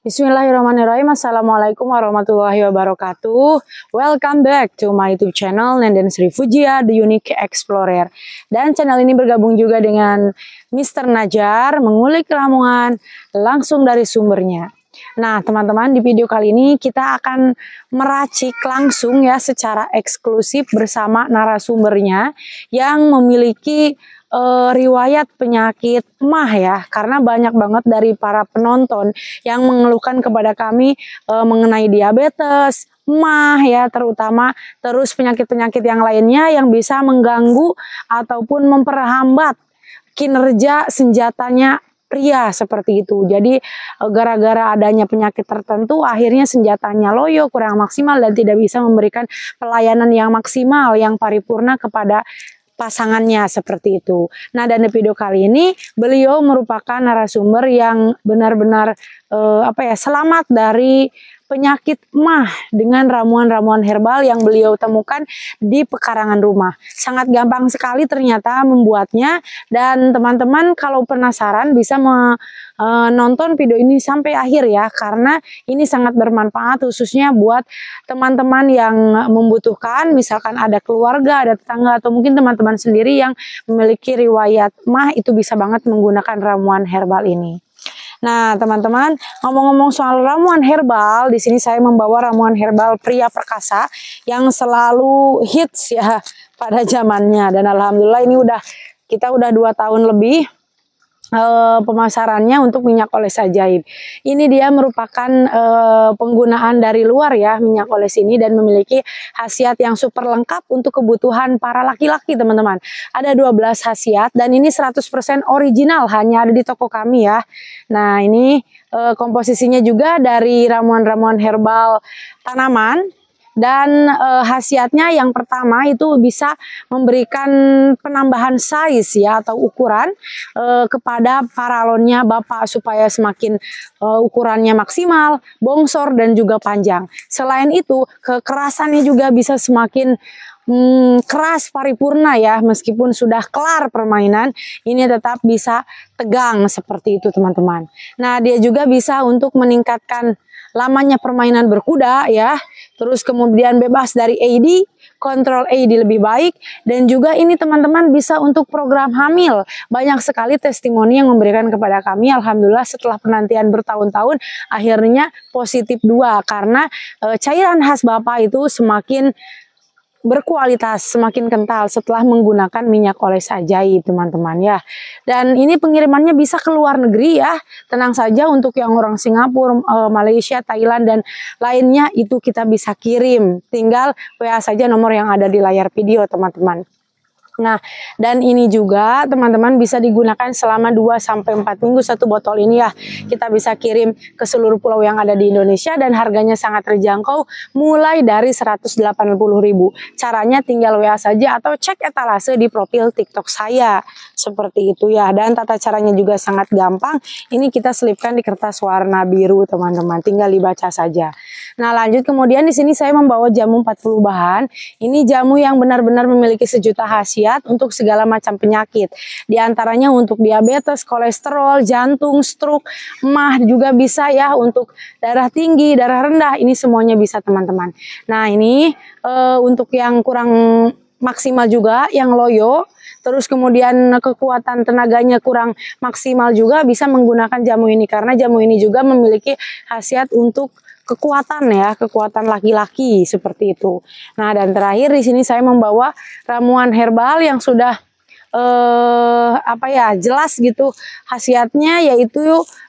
Bismillahirrahmanirrahim. Assalamualaikum warahmatullahi wabarakatuh. Welcome back to my YouTube channel Nenden Sri Fujia, The Unique Explorer. Dan channel ini bergabung juga dengan Mr. Najar, mengulik ramuan langsung dari sumbernya. Nah teman-teman, di video kali ini kita akan meracik langsung ya secara eksklusif bersama narasumbernya yang memiliki riwayat penyakit MAH ya, karena banyak banget dari para penonton yang mengeluhkan kepada kami mengenai diabetes, MAH ya terutama, terus penyakit-penyakit yang lainnya yang bisa mengganggu ataupun memperhambat kinerja senjatanya pria seperti itu. Jadi gara-gara adanya penyakit tertentu akhirnya senjatanya loyo, kurang maksimal dan tidak bisa memberikan pelayanan yang maksimal, yang paripurna kepada pasangannya seperti itu. Nah, dan di video kali ini beliau merupakan narasumber yang benar-benar selamat dari penyakit MAH dengan ramuan-ramuan herbal yang beliau temukan di pekarangan rumah. Sangat gampang sekali ternyata membuatnya, dan teman-teman kalau penasaran bisa menonton video ini sampai akhir ya, karena ini sangat bermanfaat khususnya buat teman-teman yang membutuhkan, misalkan ada keluarga, ada tetangga, atau mungkin teman-teman sendiri yang memiliki riwayat MAH, itu bisa banget menggunakan ramuan herbal ini. Nah, teman-teman, ngomong-ngomong soal ramuan herbal, di sini saya membawa ramuan herbal pria perkasa yang selalu hits ya pada zamannya, dan alhamdulillah ini kita udah 2 tahun lebih pemasarannya untuk minyak oles ajaib. Ini dia merupakan penggunaan dari luar ya, minyak oles ini, dan memiliki khasiat yang super lengkap untuk kebutuhan para laki-laki teman-teman. Ada 12 khasiat dan ini 100% original, hanya ada di toko kami ya. Nah ini komposisinya juga dari ramuan-ramuan herbal tanaman. Dan khasiatnya yang pertama itu bisa memberikan penambahan size ya atau ukuran kepada paralonnya Bapak supaya semakin ukurannya maksimal, bongsor dan juga panjang. Selain itu kekerasannya juga bisa semakin keras paripurna ya, meskipun sudah kelar permainan ini tetap bisa tegang seperti itu teman-teman. Nah dia juga bisa untuk meningkatkan lamanya permainan berkuda ya, terus kemudian bebas dari AD, kontrol AD lebih baik, dan juga ini teman-teman bisa untuk program hamil. Banyak sekali testimoni yang memberikan kepada kami, alhamdulillah setelah penantian bertahun-tahun akhirnya positif 2, karena cairan khas Bapak itu semakin berkualitas, semakin kental setelah menggunakan minyak oles ajaib teman-teman ya. Dan ini pengirimannya bisa ke luar negeri ya, tenang saja untuk yang orang Singapura, Malaysia, Thailand dan lainnya itu kita bisa kirim, tinggal WA saja nomor yang ada di layar video teman-teman. Nah, dan ini juga teman-teman bisa digunakan selama 2-4 minggu satu botol ini ya. Kita bisa kirim ke seluruh pulau yang ada di Indonesia dan harganya sangat terjangkau mulai dari 180.000. Caranya tinggal WA saja atau cek etalase di profil TikTok saya. Seperti itu ya. Dan tata caranya juga sangat gampang. Ini kita selipkan di kertas warna biru teman-teman. Tinggal dibaca saja. Nah, lanjut kemudian di sini saya membawa jamu 40 bahan. Ini jamu yang benar-benar memiliki sejuta khasiat untuk segala macam penyakit. Di antaranya untuk diabetes, kolesterol, jantung, stroke, MAH juga bisa ya, untuk darah tinggi, darah rendah, ini semuanya bisa teman-teman. Nah ini untuk yang kurang maksimal juga, yang loyo, terus kemudian kekuatan tenaganya kurang maksimal juga bisa menggunakan jamu ini, karena jamu ini juga memiliki khasiat untuk kekuatan ya, kekuatan laki-laki seperti itu. Nah, dan terakhir di sini saya membawa ramuan herbal yang sudah jelas gitu khasiatnya, yaitu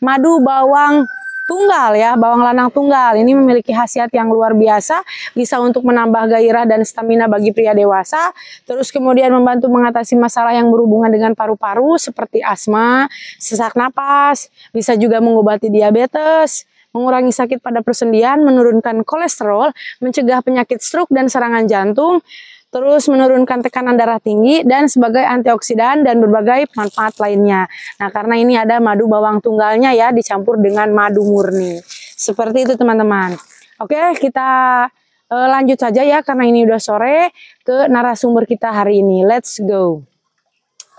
madu bawang tunggal ya, bawang lanang tunggal. Ini memiliki khasiat yang luar biasa, bisa untuk menambah gairah dan stamina bagi pria dewasa, terus kemudian membantu mengatasi masalah yang berhubungan dengan paru-paru seperti asma, sesak napas, bisa juga mengobati diabetes, mengurangi sakit pada persendian, menurunkan kolesterol, mencegah penyakit stroke dan serangan jantung, terus menurunkan tekanan darah tinggi, dan sebagai antioksidan dan berbagai manfaat lainnya. Nah, karena ini ada madu bawang tunggalnya ya, dicampur dengan madu murni. Seperti itu teman-teman. Oke, kita lanjut saja ya, karena ini udah sore, ke narasumber kita hari ini. Let's go.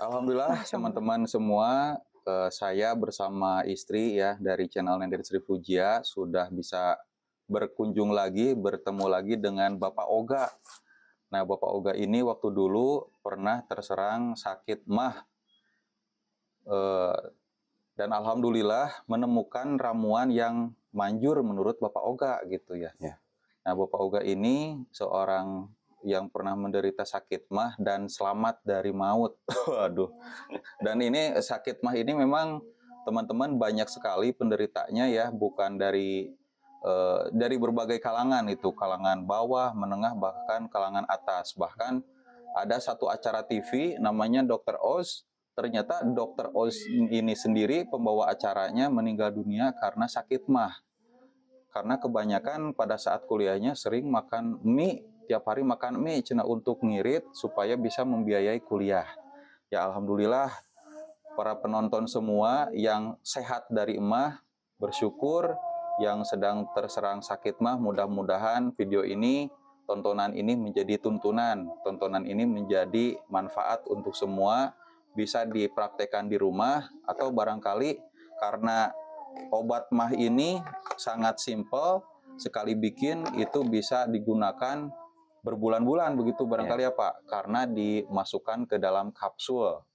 Alhamdulillah teman-teman semua, saya bersama istri ya dari channel Nender Sri Pujia sudah bisa berkunjung lagi, bertemu lagi dengan Bapak Oga. Nah, Bapak Oga ini waktu dulu pernah terserang sakit MAH. Dan alhamdulillah menemukan ramuan yang manjur menurut Bapak Oga gitu ya. Nah, Bapak Oga ini seorang yang pernah menderita sakit MAH dan selamat dari maut. Waduh. Dan ini sakit MAH ini memang teman-teman banyak sekali penderitanya ya, bukan dari berbagai kalangan itu, kalangan bawah, menengah, bahkan kalangan atas. Bahkan ada satu acara TV namanya Dr. Oz. Ternyata Dr. Oz ini sendiri pembawa acaranya meninggal dunia karena sakit MAH. Karena kebanyakan pada saat kuliahnya sering makan mie, tiap hari makan mie cina untuk ngirit supaya bisa membiayai kuliah. Ya alhamdulillah para penonton semua yang sehat dari MAH bersyukur, yang sedang terserang sakit MAH mudah-mudahan video ini, tontonan ini menjadi tuntunan, tontonan ini menjadi manfaat untuk semua, bisa dipraktekkan di rumah atau barangkali karena obat MAH ini sangat simpel, sekali bikin itu bisa digunakan berbulan-bulan begitu barangkali ya Pak, karena dimasukkan ke dalam kapsul.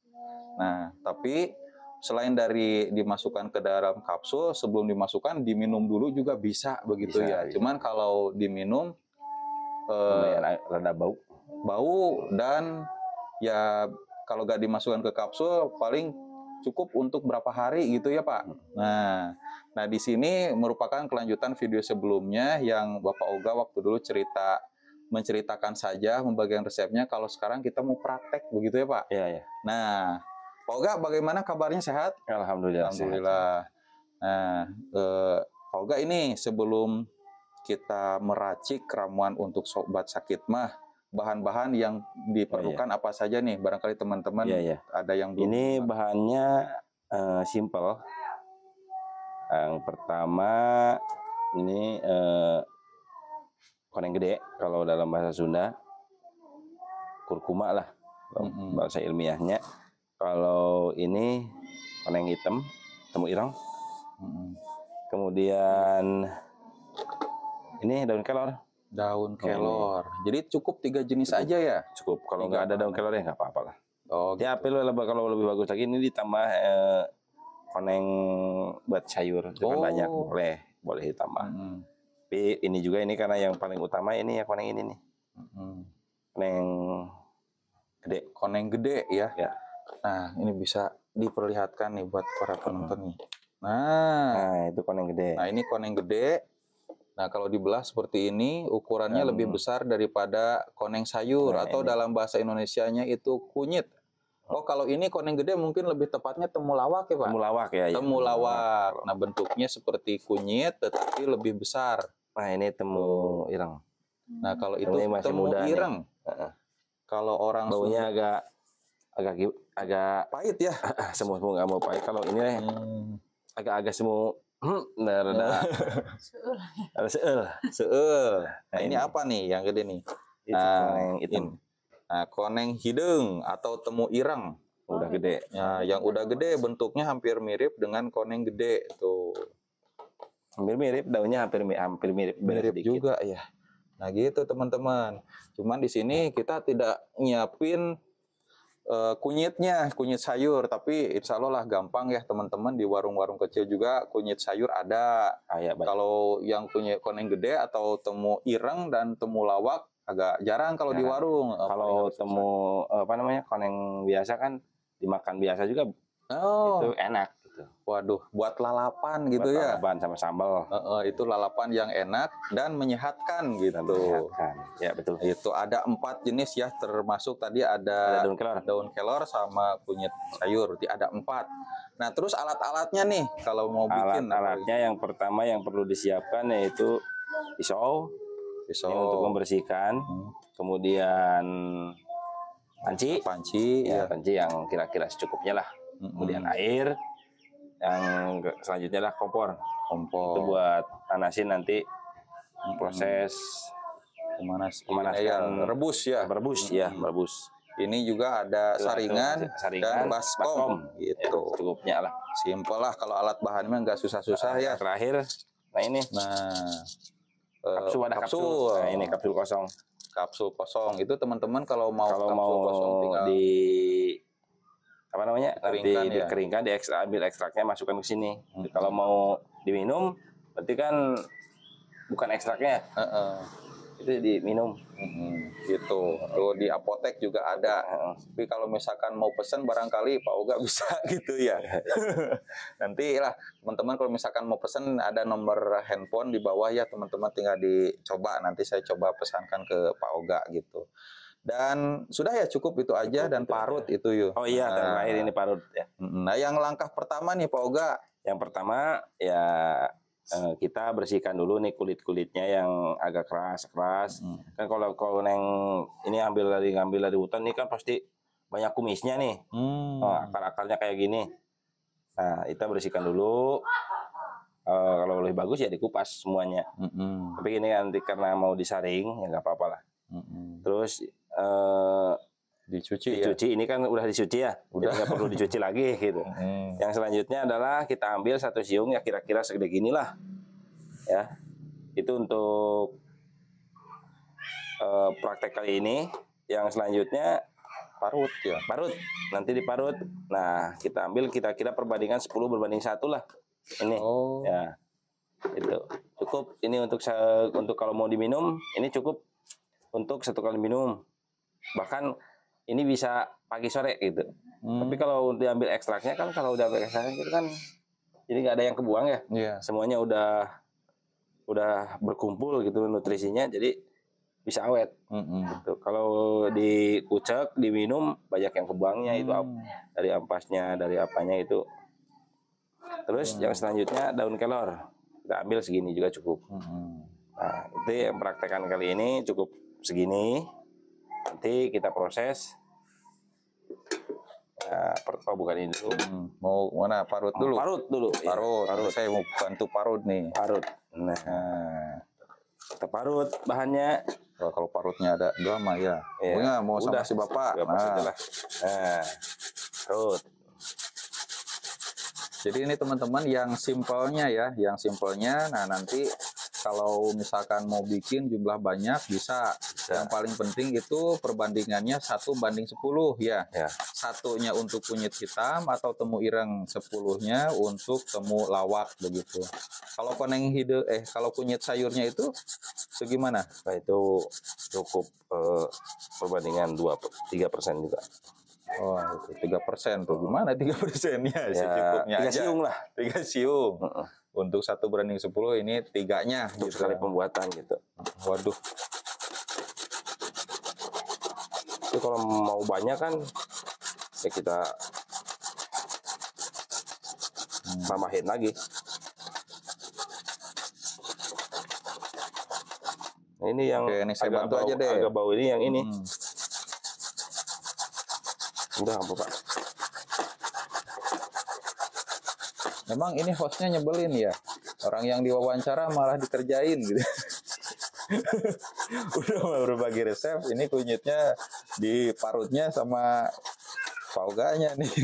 Nah, tapi selain dari dimasukkan ke dalam kapsul, sebelum dimasukkan diminum dulu juga bisa begitu bisa, ya. Cuman kalau diminum rada bau dan ya kalau gak dimasukkan ke kapsul paling cukup untuk berapa hari gitu ya Pak. Nah di sini merupakan kelanjutan video sebelumnya yang Bapak Oga waktu dulu menceritakan saja membagikan resepnya. Kalau sekarang kita mau praktek begitu ya Pak. Iya. Nah Pak Oga bagaimana kabarnya, sehat? Alhamdulillah. Alhamdulillah. Nah Pak Oga ini sebelum kita meracik ramuan untuk sobat sakit MAH, bahan-bahan yang diperlukan apa saja nih? Barangkali teman-teman ada yang belum. Ini bahannya simple. Yang pertama ini koneng gede kalau dalam bahasa Sunda, kurkuma lah bahasa ilmiahnya. Kalau ini koneng hitam, temu ireng. Kemudian ini daun kelor. Daun kelor. Jadi cukup 3 jenis aja ya? Cukup. Kalau nggak ada daun kelor ya nggak apa-apa lah. Oh, ya gitu. Kalau lebih bagus lagi ini ditambah koneng buat sayur. Itu kan banyak, boleh ditambah. Tapi ini juga ini karena yang paling utama ini ya koneng ini nih. Koneng gede. Koneng gede ya? Nah ini bisa diperlihatkan nih buat para penonton nih. Nah itu koneng gede. Nah ini koneng gede. Nah, kalau dibelah seperti ini, ukurannya lebih besar daripada koneng sayur, atau ini dalam bahasa Indonesianya itu kunyit. Oh, kalau ini koneng gede mungkin lebih tepatnya temulawak ya Pak? Temulawak ya. Temulawak. Nah, bentuknya seperti kunyit, tetapi lebih besar. Nah, ini temu ireng. Nah, kalau itu temu ireng. Kalau orang baunya agak pahit ya? Semua nggak mau pahit. Kalau ini agak-agak semu. Ada seul. Nah, ini apa nih yang gede nih? Koneng hitam. Nah, koneng hidung atau temu ireng. Udah gede. Nah, yang udah gede bentuknya hampir mirip dengan koneng gede tuh. Hampir mirip, daunnya hampir mirip juga ya. Nah, gitu teman-teman. Cuman di sini kita tidak nyiapin kunyit sayur, tapi insya Allah lah gampang ya teman-teman, di warung-warung kecil juga kunyit sayur ada. Kalau yang kunyit koneng gede atau temu ireng dan temu lawak agak jarang kalau di warung. Kalau temu koneng biasa kan dimakan biasa juga, itu enak gitu. Waduh, buat lalapan gitu ya. Lalapan sama sambal. Itu lalapan yang enak dan menyehatkan gitu. Ya betul. Itu ada 4 jenis ya, termasuk tadi ada daun kelor sama kunyit sayur. Ada 4. Nah terus alat-alatnya nih kalau mau bikin. Alat-alatnya yang pertama yang perlu disiapkan yaitu pisau untuk membersihkan. Kemudian panci yang kira-kira secukupnya lah. Kemudian air. Yang selanjutnya lah kompor. Itu buat panasin nanti proses pemanasan rebus ya. Merebus. Ini juga ada saringan dan baskom ya, gitu. cukupnya lah. Simpel lah kalau alat bahannya nggak susah-susah ya. Terakhir, nah ini. Kapsul ada kapsul. Nah ini kapsul kosong. Kapsul kosong itu teman-teman kalau mau kosong tinggal di apa namanya? Dikeringkan, nanti dikeringkan, ambil ekstraknya, masukkan ke sini. Kalau mau diminum, berarti kan bukan ekstraknya. Itu diminum. Gitu. Tuh di apotek juga ada. Tapi kalau misalkan mau pesen barangkali Pak Oga bisa gitu ya. Nanti lah teman-teman kalau misalkan mau pesen ada nomor handphone di bawah ya teman-teman, tinggal dicoba. Nanti saya coba pesankan ke Pak Oga gitu. Dan sudah ya, cukup itu aja. Dan parut itu yuk. Oh iya, terakhir ini parut ya. Nah yang langkah pertama nih Pak Oga. Yang pertama ya kita bersihkan dulu nih kulit-kulitnya yang agak keras. Kan kalau koneng ini ngambil dari hutan ini kan pasti banyak kumisnya nih. Akar-akarnya kayak gini. Nah, kita bersihkan dulu. Kalau lebih bagus ya dikupas semuanya. Tapi ini nanti karena mau disaring ya nggak apa-apa lah. Terus dicuci. Ini kan udah dicuci ya, udah nggak perlu dicuci lagi gitu. Yang selanjutnya adalah kita ambil satu siung ya kira-kira segede gini lah, ya. Itu untuk praktek kali ini. Yang selanjutnya parut ya. Parut, nanti diparut. Nah kita ambil kira-kira perbandingan 10 berbanding 1 lah. Ini, ya, itu cukup. Ini untuk kalau mau diminum, ini cukup untuk 1 kali minum. Bahkan ini bisa pagi sore gitu. Tapi kalau diambil ekstraknya kan, kalau udah ambil ekstraknya itu kan jadi nggak ada yang kebuang ya. Semuanya udah berkumpul gitu nutrisinya, jadi bisa awet. Gitu. Kalau dikucek, diminum banyak yang kebuangnya itu dari ampasnya, dari apanya itu. Terus yang selanjutnya daun kelor. Kita ambil segini juga cukup. Nah, itu yang praktekan kali ini cukup segini. Nanti kita proses. Nah, bukan ini dulu. Mau mana? Parut dulu. Parut dulu. Parut. Ya. Saya mau bantu parut nih. Parut. Nah, kita parut bahannya. Kalau parutnya ada 2 mah ya. Pokoknya mau sama si Bapak. Nah, parut. Jadi ini teman-teman yang simpelnya ya, Nah nanti kalau misalkan mau bikin jumlah banyak bisa. Yang paling penting itu perbandingannya 1:10 ya. Satunya untuk kunyit hitam atau temu ireng, 10-nya untuk temu lawak begitu. Kalau koneng kalau kunyit sayurnya itu gimana? Nah itu cukup perbandingan 3% juga. Oh, itu 3% tuh. Gimana 3%-nya? Secukupnya 3 aja. siung lah. 3 siung. Untuk 1:10 ini 3-nya. Untuk sekali pembuatan gitu. Waduh. Itu kalau mau banyak kan ya kita tambahin lagi. Nah, ini yang ini saya bantu aja deh. Agak bau ini yang ini. Udah apa Pak? Memang ini hostnya nyebelin ya. Orang yang diwawancara malah dikerjain gitu. Udah mau berbagi resep, ini kunyitnya diparutnya sama Pak Oganya nih.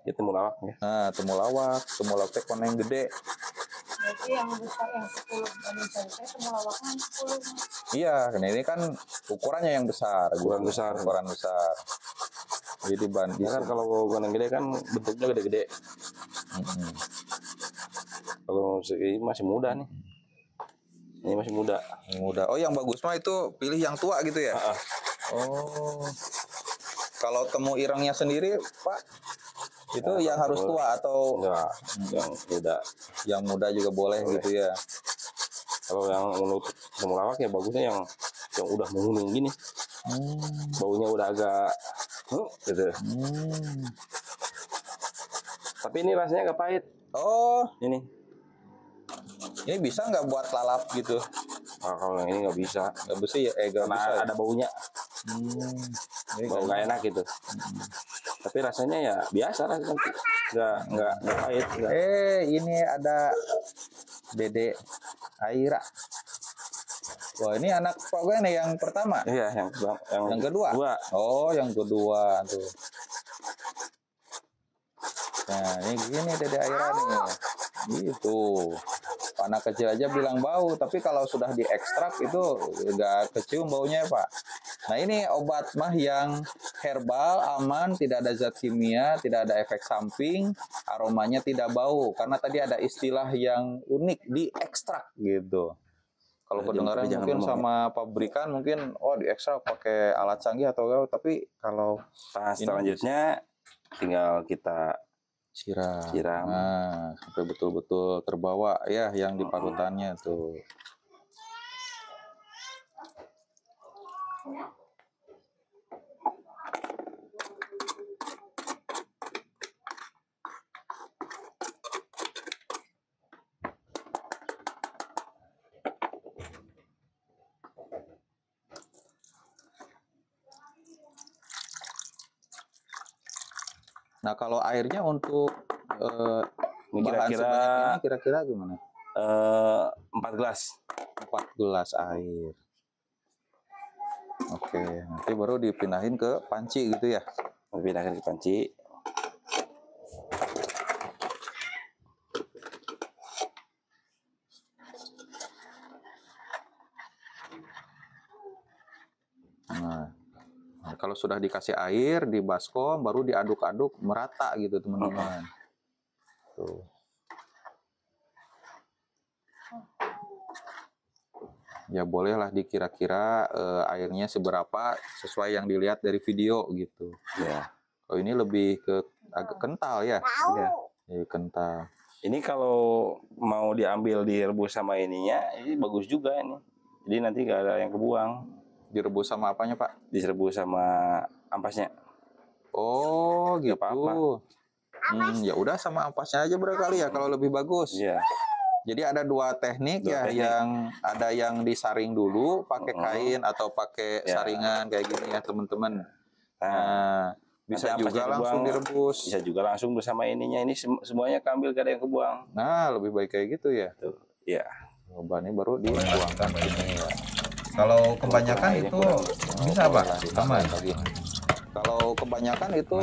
Ya temulawak ya. Nah, temulawak teh koneng gede. Berarti yang besar yang 10 banding 1, temulawaknya 10. Iya, ini kan ukurannya yang besar. Ukuran besar. Jadi ya kan kalau koneng gede kan bentuknya gede-gede. Kalau ini masih muda nih. Ini masih muda. Oh, yang bagus mah itu pilih yang tua gitu ya? Oh. Kalau temu irengnya sendiri, Pak, itu yang harus tua atau enggak, yang muda. Yang muda juga boleh gitu ya. Kalau yang menurut temulawak ya bagusnya yang udah menguning gini. Baunya udah agak gitu. Tapi ini rasanya agak pahit. Oh, ini bisa nggak buat lalap gitu? Nah, kalau yang ini nggak bisa. Nggak bisa ya? Nggak bisa. Ada baunya. Bau nggak enak gitu. Tapi rasanya ya biasa lah nanti. Nggak pahit. Ini ada Dede Aira. Wah, ini anak Pak Oga nih yang pertama. Iya, yang kedua. Oh, yang kedua tuh. Nah, ini gini Dede Aira nih. Gitu. Anak kecil aja bilang bau, tapi kalau sudah diekstrak itu nggak kecium baunya ya Pak. Nah ini obat mah yang herbal, aman, tidak ada zat kimia, tidak ada efek samping, aromanya tidak bau. Karena tadi ada istilah yang unik, diekstrak gitu. Kalau kedengaran mungkin sama pabrikan mungkin, oh diekstrak pakai alat canggih atau apa, tapi kalau selanjutnya tinggal kita siram. Nah, sampai betul-betul terbawa ya yang di parutannya tuh. Nah, kalau airnya untuk bahan sebanyak ini kira-kira gimana? 4 gelas. 4 gelas air. Oke, nanti baru dipindahin ke panci gitu ya? Dipindahin ke panci. Nah, kalau sudah dikasih air, di baskom, baru diaduk-aduk merata gitu teman-teman. Tuh. Ya bolehlah dikira-kira airnya seberapa sesuai yang dilihat dari video gitu. Ya. Oh ini lebih ke agak kental ya? Ya, kental. Ini kalau mau diambil direbus sama ininya, ini bagus juga ini. Jadi nanti gak ada yang kebuang. Direbus sama apanya Pak? Direbus sama ampasnya. Oh gitu. Apa-apa. Ya udah sama ampasnya aja berkali ya kalau lebih bagus. Iya. Jadi ada dua teknik yang ada yang disaring dulu pakai kain atau pakai saringan kayak gini ya teman-teman. Nah, bisa juga langsung direbus. Bisa juga langsung bersama ininya. Ini semuanya keambil gak ada yang kebuang. Nah, lebih baik kayak gitu ya. Tuh. Iya. Coba ini baru dibuangkan ini ya. Kalau kebanyakan itu bisa Pak? Aman. Kalau kebanyakan itu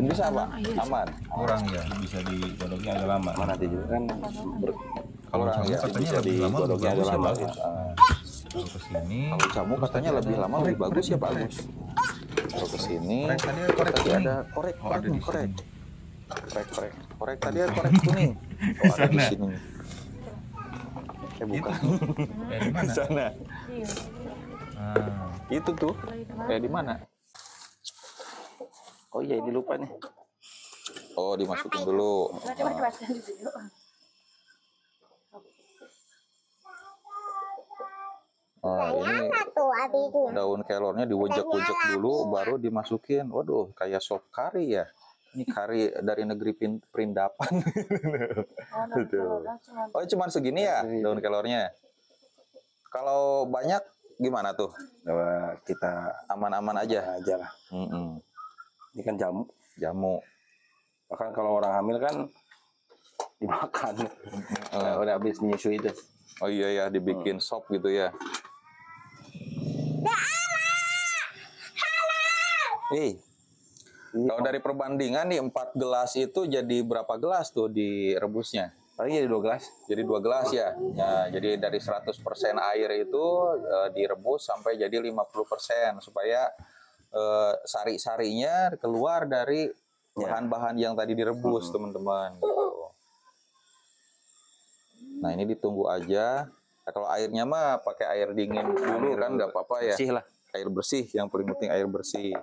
bisa Pak? Aman. Kurang ya. Bisa digodoknya agak lama. Nanti juga kan Kalau jamu katanya lebih lama lebih bagus ya Pak. Kalau kesini. Kalau jamu katanya lebih lama lebih bagus ya Pak Agus. Kalau kesini. Korek tadi ada korek. Korek tadi ada korek kuning. Oh ada di sini. Bukan. Di mana? Sana. Itu tuh. Di mana? Oh iya ini lupa nih. Oh dimasukin dulu. Ini daun kelornya diwujek-wujek dulu, baru dimasukin. Waduh, kayak sop kari ya. Ini kari dari negeri perindapan. Oh, cuma segini ya daun kelornya. Kalau banyak gimana tuh? Kita aman-aman aja lah. Ini kan jamu. Bahkan kalau orang hamil kan dimakan. Udah habis menyusui itu. Oh iya ya, dibikin sop gitu ya. Kalau dari perbandingan nih 4 gelas itu jadi berapa gelas tuh direbusnya? Paling jadi 2 gelas. Jadi 2 gelas ya. Ya, jadi dari 100% air itu direbus sampai jadi 50% supaya sari-sarinya keluar dari bahan-bahan yang tadi direbus, teman-teman. Nah, ini ditunggu aja. Nah, kalau airnya mah pakai air dingin dulu kan nggak apa-apa ya. Bersih lah. Air bersih, yang paling penting air bersih.